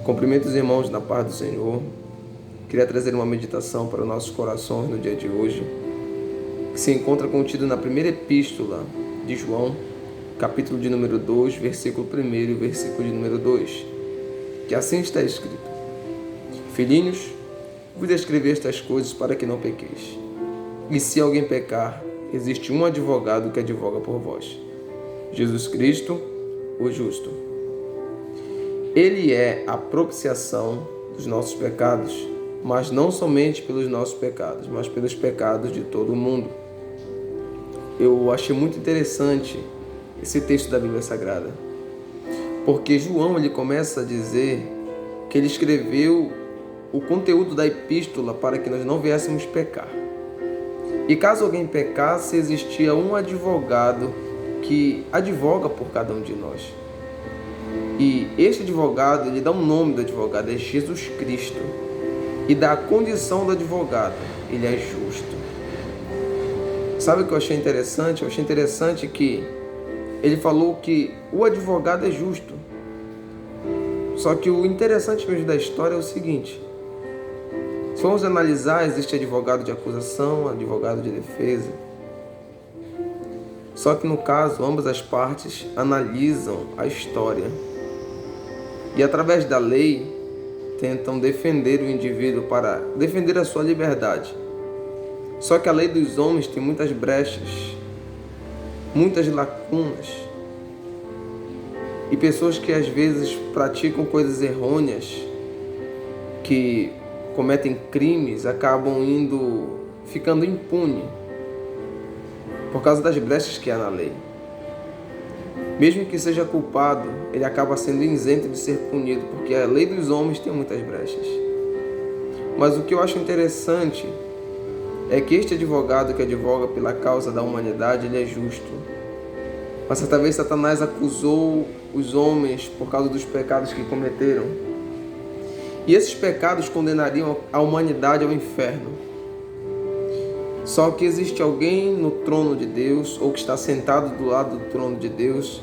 Cumprimento os irmãos na paz do Senhor. Queria trazer uma meditação para os nossos corações no dia de hoje, que se encontra contido na primeira epístola de João, capítulo de número 2, versículo 1 e versículo de número 2, que assim está escrito: Filhinhos, vos escrevi estas coisas para que não pequeis. E se alguém pecar, existe um advogado que advoga por vós, Jesus Cristo, o justo. Ele é a propiciação dos nossos pecados, mas não somente pelos nossos pecados, mas pelos pecados de todo o mundo. Eu achei muito interessante esse texto da Bíblia Sagrada, porque João ele começa a dizer que ele escreveu o conteúdo da epístola para que nós não viéssemos pecar. E caso alguém pecasse, existia um advogado que advoga por cada um de nós. E este advogado, ele dá um nome do advogado, é Jesus Cristo. E dá a condição do advogado, ele é justo. Sabe o que eu achei interessante? Eu achei interessante que ele falou que o advogado é justo. Só que o interessante mesmo da história é o seguinte: se formos analisar, existe advogado de acusação, advogado de defesa. Só que no caso, ambas as partes analisam a história e através da lei tentam defender o indivíduo para defender a sua liberdade. Só que a lei dos homens tem muitas brechas, muitas lacunas, e pessoas que às vezes praticam coisas errôneas, que cometem crimes, acabam ficando impunes por causa das brechas que há na lei. Mesmo que seja culpado, ele acaba sendo isento de ser punido, porque a lei dos homens tem muitas brechas. Mas o que eu acho interessante é que este advogado que advoga pela causa da humanidade, ele é justo. Mas certa vez Satanás acusou os homens por causa dos pecados que cometeram. E esses pecados condenariam a humanidade ao inferno. Só que existe alguém no trono de Deus, ou que está sentado do lado do trono de Deus,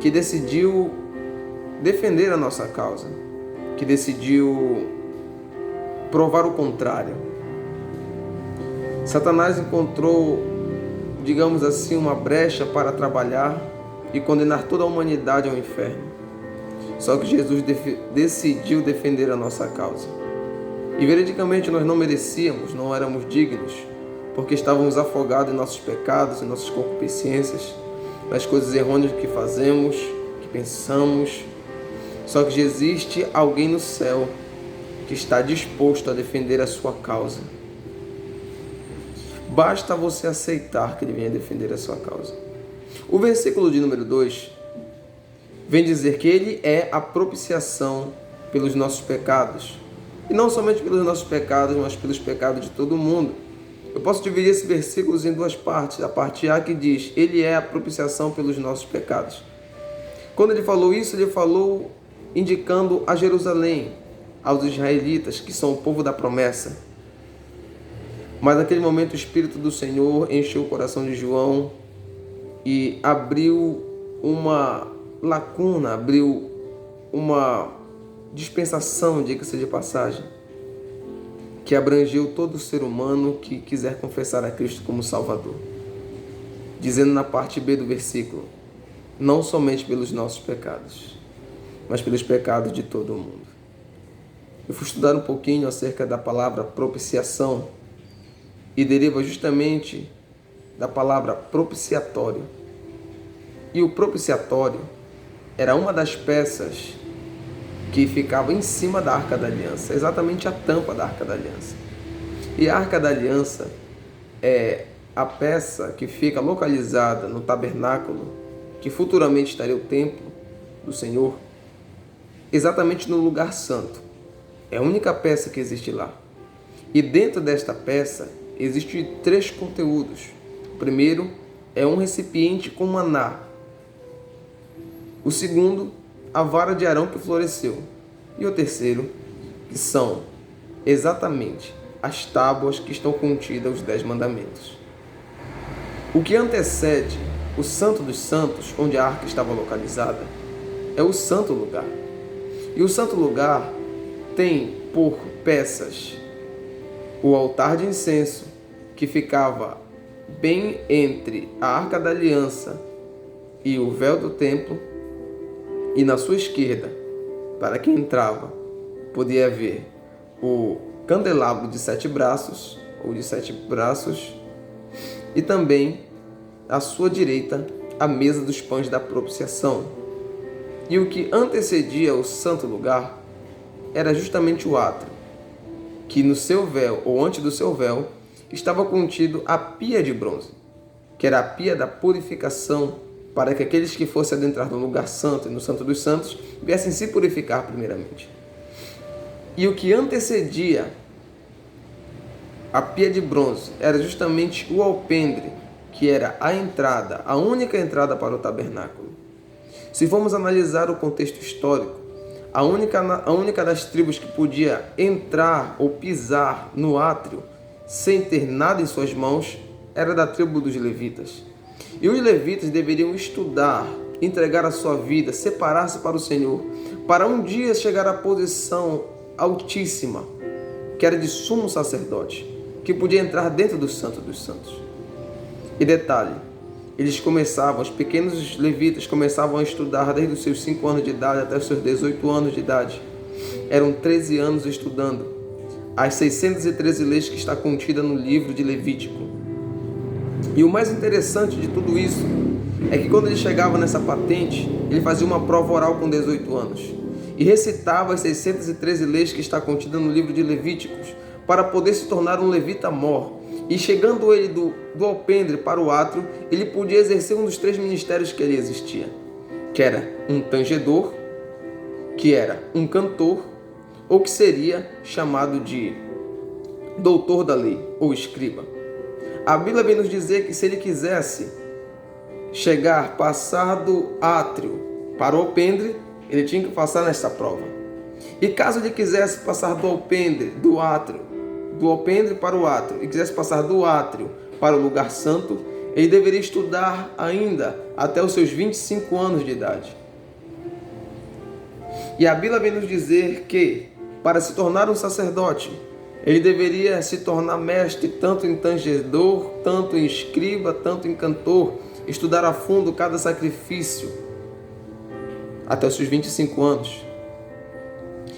que decidiu defender a nossa causa, que decidiu provar o contrário. Satanás encontrou, digamos assim, uma brecha para trabalhar e condenar toda a humanidade ao inferno. Só que Jesus decidiu defender a nossa causa. E veridicamente nós não merecíamos, não éramos dignos, porque estávamos afogados em nossos pecados, em nossas concupiscências, nas coisas errôneas que fazemos, que pensamos. Só que existe alguém no céu que está disposto a defender a sua causa. Basta você aceitar que ele venha defender a sua causa. O versículo de número 2 vem dizer que ele é a propiciação pelos nossos pecados. E não somente pelos nossos pecados, mas pelos pecados de todo mundo. Eu posso dividir esse versículo em duas partes. A parte A que diz, ele é a propiciação pelos nossos pecados. Quando ele falou isso, ele falou indicando a Jerusalém, aos israelitas, que são o povo da promessa. Mas naquele momento o Espírito do Senhor encheu o coração de João e abriu uma lacuna, abriu uma dispensação, diga-se de passagem, que abrangeu todo ser humano que quiser confessar a Cristo como Salvador. Dizendo na parte B do versículo, não somente pelos nossos pecados, mas pelos pecados de todo o mundo. Eu fui estudar um pouquinho acerca da palavra propiciação e deriva justamente da palavra propiciatório. E o propiciatório era uma das peças que ficava em cima da Arca da Aliança, exatamente a tampa da Arca da Aliança. E a Arca da Aliança é a peça que fica localizada no tabernáculo, que futuramente estaria o templo do Senhor, exatamente no lugar santo. É a única peça que existe lá. E dentro desta peça existem 3 conteúdos. O primeiro é um recipiente com maná. O segundo, a vara de Arão que floresceu. E o terceiro, que são exatamente as tábuas que estão contidas os 10 mandamentos. O que antecede o Santo dos Santos, onde a arca estava localizada, é o santo lugar. E o santo lugar tem por peças o altar de incenso, que ficava bem entre a Arca da Aliança e o véu do templo, e na sua esquerda, para quem entrava, podia ver o candelabro de 7 braços, ou de 7 braços, e também à sua direita a mesa dos pães da propiciação. E o que antecedia o santo lugar era justamente o átrio, que no seu véu, ou antes do seu véu, estava contido a pia de bronze, que era a pia da purificação, para que aqueles que fossem adentrar no lugar santo e no santo dos santos viessem se purificar primeiramente. E o que antecedia a pia de bronze era justamente o alpendre, que era a entrada, a única entrada para o tabernáculo. Se formos analisar o contexto histórico, a única das tribos que podia entrar ou pisar no átrio sem ter nada em suas mãos era da tribo dos levitas. E os levitas deveriam estudar, entregar a sua vida, separar-se para o Senhor, para um dia chegar à posição altíssima, que era de sumo sacerdote, que podia entrar dentro do Santo dos Santos. E detalhe, os pequenos levitas começavam a estudar desde os seus 5 anos de idade até os seus 18 anos de idade. Eram 13 anos estudando as 613 leis que está contida no livro de Levítico. E o mais interessante de tudo isso é que quando ele chegava nessa patente, ele fazia uma prova oral com 18 anos e recitava as 613 leis que está contida no livro de Levíticos para poder se tornar um levita mor. E chegando ele do alpendre para o átrio, ele podia exercer um dos 3 ministérios que ali existia, que era um tangedor, que era um cantor, ou que seria chamado de doutor da lei, ou escriba. A Bíblia vem nos dizer que se ele quisesse passar do átrio para o alpendre, ele tinha que passar nesta prova. E caso ele quisesse passar do alpendre para o átrio, e quisesse passar do átrio para o lugar santo, ele deveria estudar ainda até os seus 25 anos de idade. E a Bíblia vem nos dizer que, para se tornar um sacerdote, ele deveria se tornar mestre tanto em tangedor, tanto em escriba, tanto em cantor, estudar a fundo cada sacrifício até os seus 25 anos.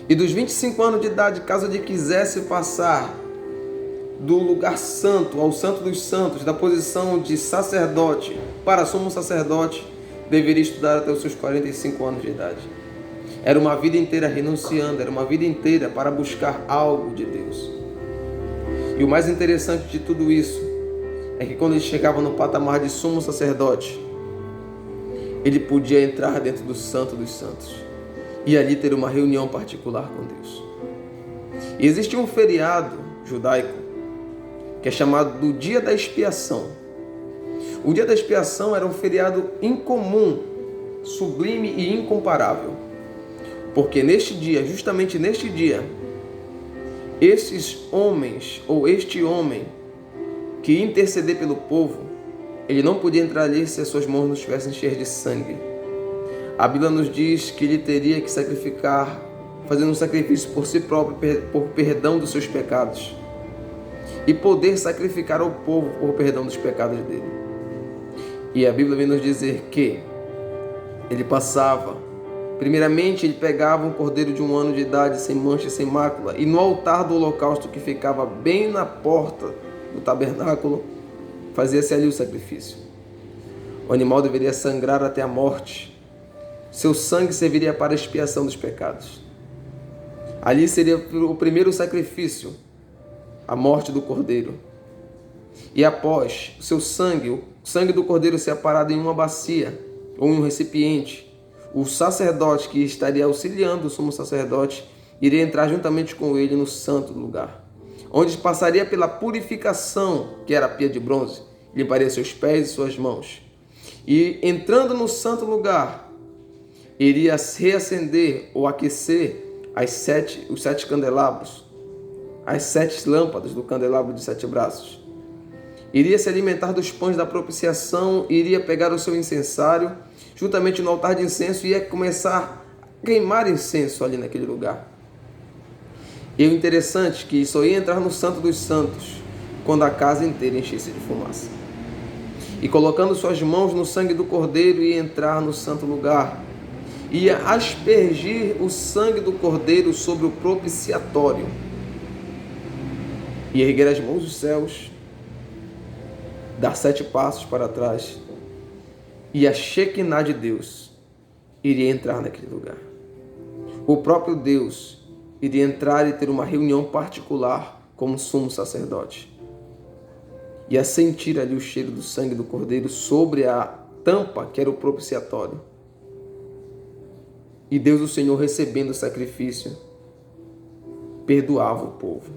E dos 25 anos de idade, caso ele quisesse passar do lugar santo ao santo dos santos, da posição de sacerdote para sumo sacerdote, deveria estudar até os seus 45 anos de idade. Era uma vida inteira renunciando, era uma vida inteira para buscar algo de Deus. E o mais interessante de tudo isso é que quando ele chegava no patamar de sumo sacerdote, ele podia entrar dentro do santo dos santos e ali ter uma reunião particular com Deus. E existe um feriado judaico que é chamado do Dia da Expiação. O Dia da Expiação era um feriado incomum, sublime e incomparável. Porque neste dia, justamente neste dia, esses homens, ou este homem que ia interceder pelo povo, ele não podia entrar ali se as suas mãos não estivessem cheias de sangue. A Bíblia nos diz que ele teria que sacrificar, fazendo um sacrifício por si próprio, por perdão dos seus pecados, e poder sacrificar ao povo por perdão dos pecados dele. E a Bíblia vem nos dizer que ele passava, primeiramente ele pegava um cordeiro de 1 ano de idade, sem mancha e sem mácula, e no altar do holocausto que ficava bem na porta do tabernáculo, fazia-se ali o sacrifício. O animal deveria sangrar até a morte. Seu sangue serviria para a expiação dos pecados. Ali seria o primeiro sacrifício, a morte do cordeiro. E após o sangue do cordeiro ser parado em uma bacia ou em um recipiente, o sacerdote que estaria auxiliando o sumo sacerdote iria entrar juntamente com ele no santo lugar, onde passaria pela purificação, que era a pia de bronze, limparia seus pés e suas mãos. E entrando no santo lugar, iria reacender ou aquecer os 7 candelabros, as 7 lâmpadas do candelabro de 7 braços. Iria se alimentar dos pães da propiciação, iria pegar o seu incensário, juntamente no altar de incenso, e ia começar queimar incenso ali naquele lugar. E o interessante é que só ia entrar no Santo dos Santos quando a casa inteira enchesse de fumaça. E colocando suas mãos no sangue do Cordeiro, ia entrar no santo lugar. Ia aspergir o sangue do Cordeiro sobre o propiciatório. Ia erguer as mãos dos céus, dar 7 passos para trás, e a Shekinah de Deus iria entrar naquele lugar. O próprio Deus iria entrar e ter uma reunião particular como sumo sacerdote. Ia sentir ali o cheiro do sangue do Cordeiro sobre a tampa que era o propiciatório. E Deus, o Senhor, recebendo o sacrifício, perdoava o povo.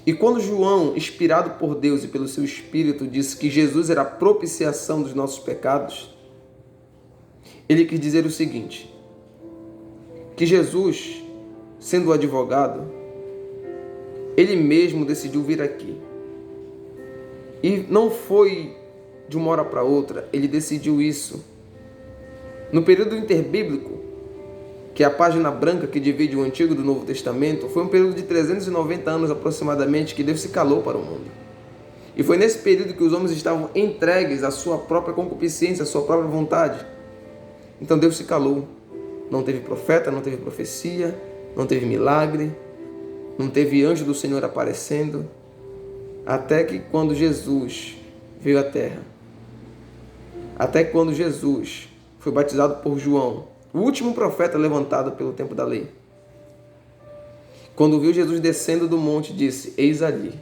E quando João, inspirado por Deus e pelo seu Espírito, disse que Jesus era a propiciação dos nossos pecados, ele quis dizer o seguinte, que Jesus, sendo o advogado, ele mesmo decidiu vir aqui. E não foi de uma hora para outra, ele decidiu isso. No período interbíblico, que é a página branca que divide o Antigo do Novo Testamento, foi um período de 390 anos aproximadamente que Deus se calou para o mundo. E foi nesse período que os homens estavam entregues à sua própria concupiscência, à sua própria vontade. Então Deus se calou. Não teve profeta, não teve profecia, não teve milagre, não teve anjo do Senhor aparecendo, até que quando Jesus veio à terra, até que quando Jesus foi batizado por João, o último profeta levantado pelo tempo da lei. Quando viu Jesus descendo do monte, disse: eis ali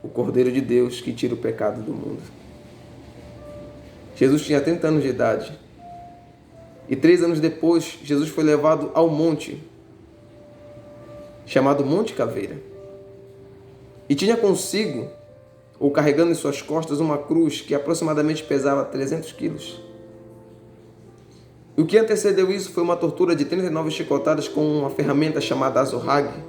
o Cordeiro de Deus que tira o pecado do mundo. Jesus tinha 30 anos de idade. E 3 anos depois, Jesus foi levado ao monte, chamado Monte Caveira. E tinha consigo, ou carregando em suas costas, uma cruz que aproximadamente pesava 300 quilos. E o que antecedeu isso foi uma tortura de 39 chicotadas com uma ferramenta chamada azorrague,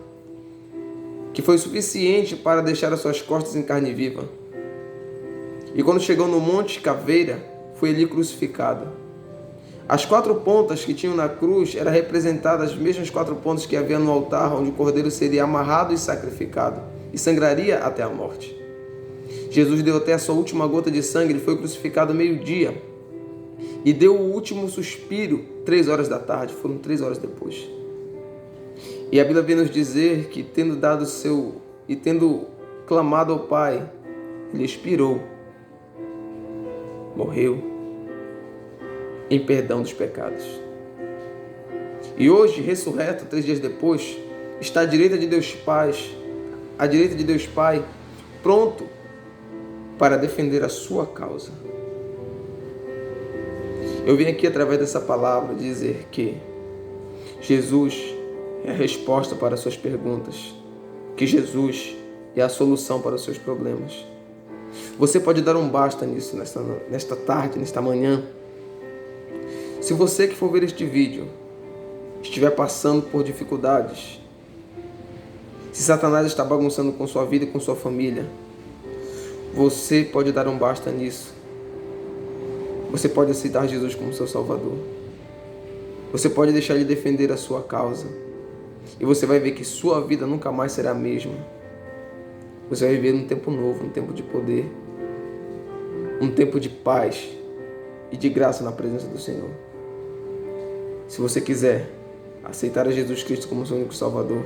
que foi suficiente para deixar as suas costas em carne viva. E quando chegou no Monte Caveira, foi ali crucificado. As 4 pontas que tinham na cruz eram representadas as mesmas 4 pontas que havia no altar, onde o cordeiro seria amarrado e sacrificado, e sangraria até a morte. Jesus deu até a sua última gota de sangue, ele foi crucificado ao meio-dia, e deu o último suspiro 3 horas da tarde, foram 3 horas depois. E a Bíblia vem nos dizer que, tendo dado e tendo clamado ao Pai, ele expirou, morreu em perdão dos pecados. E hoje, ressurreto 3 dias depois, está à direita de Deus Pai, pronto para defender a sua causa. Eu vim aqui através dessa palavra dizer que Jesus é a resposta para as suas perguntas, que Jesus é a solução para os seus problemas. Você pode dar um basta nisso nesta tarde, nesta manhã. Se você que for ver este vídeo estiver passando por dificuldades, se Satanás está bagunçando com sua vida e com sua família, você pode dar um basta nisso. Você pode aceitar Jesus como seu Salvador. Você pode deixar Ele defender a sua causa. E você vai ver que sua vida nunca mais será a mesma. Você vai viver um tempo novo, um tempo de poder, um tempo de paz e de graça na presença do Senhor. Se você quiser aceitar a Jesus Cristo como seu único Salvador,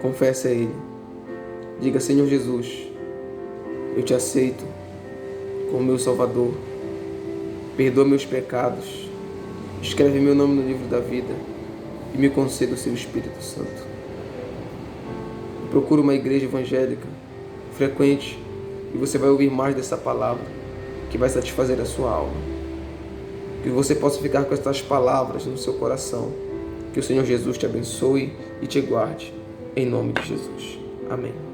confesse a Ele. Diga: Senhor Jesus, eu te aceito como meu Salvador. Perdoa meus pecados. Escreve meu nome no livro da vida e me conceda o seu Espírito Santo. Procure uma igreja evangélica frequente e você vai ouvir mais dessa palavra que vai satisfazer a sua alma. Que você possa ficar com estas palavras no seu coração. Que o Senhor Jesus te abençoe e te guarde. Em nome de Jesus. Amém.